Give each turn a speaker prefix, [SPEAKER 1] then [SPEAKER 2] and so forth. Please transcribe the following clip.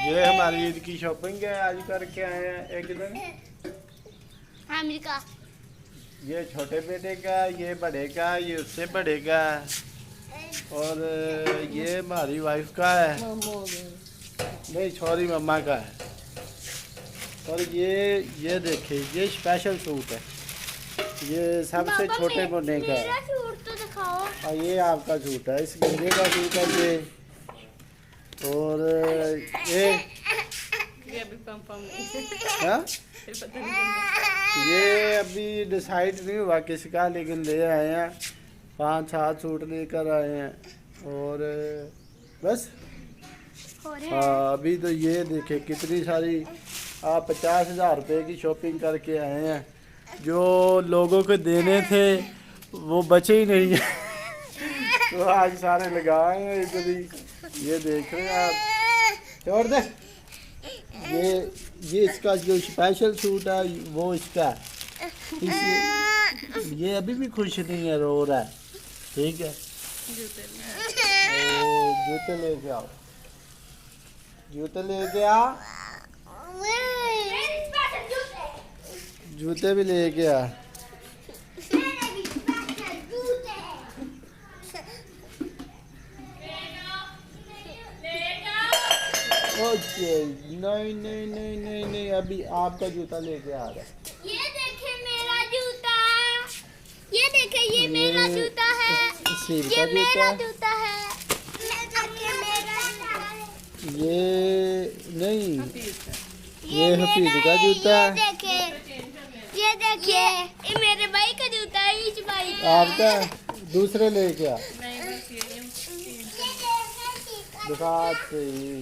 [SPEAKER 1] ये हमारी ईद की शॉपिंग है, आज करके आए हैं। एक दिन
[SPEAKER 2] अमेरिका।
[SPEAKER 1] ये छोटे बेटे का, ये बड़े का, ये उससे बड़े का, और ये हमारी वाइफ का है, नहीं सॉरी मम्मा का है। और ये देखिए, ये स्पेशल सूट है, ये सबसे छोटे मुन्ने का है।
[SPEAKER 2] मेरा सूट तो दिखाओ।
[SPEAKER 1] और ये आपका सूट है, इस गंजे का सूट है ये। और ये
[SPEAKER 3] अभी पम
[SPEAKER 1] हाँ
[SPEAKER 3] पता नहीं।
[SPEAKER 1] ये अभी डिसाइड नहीं हुआ किसका, लेकिन ले आए हैं, 5-7 सूट लेकर आए हैं। और बस हाँ, अभी तो ये देखे कितनी सारी, आप 50,000 रुपये की शॉपिंग करके आए हैं। जो लोगों को देने थे वो बचे ही नहीं है तो आज सारे लगाए हैं इधर ही। ये देख रहे हैं आप, छोड़ दे। ये इसका जो स्पेशल सूट है वो इसका है। ये अभी भी खुश नहीं है, रो रहा है। ठीक है, जूते लेके आओ, जूते लेके आ, जूते भी लेके आ। ओके, नहीं नहीं नहीं नहीं नहीं, अभी आपका जूता लेके आ रहा है।
[SPEAKER 2] ये देखे मेरा जूता, ये देखे ये मेरा जूता है,
[SPEAKER 1] सील
[SPEAKER 2] ये
[SPEAKER 1] का
[SPEAKER 2] मेरा
[SPEAKER 1] जूता,
[SPEAKER 2] जूता है, ये मेरा जूता है।
[SPEAKER 1] ये नहीं, ये हफीज का जूता है।
[SPEAKER 2] ये देखिए ये मेरे भाई का जूता है, इस भाई का।
[SPEAKER 1] आपका दूसरे लेके आ,
[SPEAKER 3] नहीं बस ये
[SPEAKER 1] दिखा सही।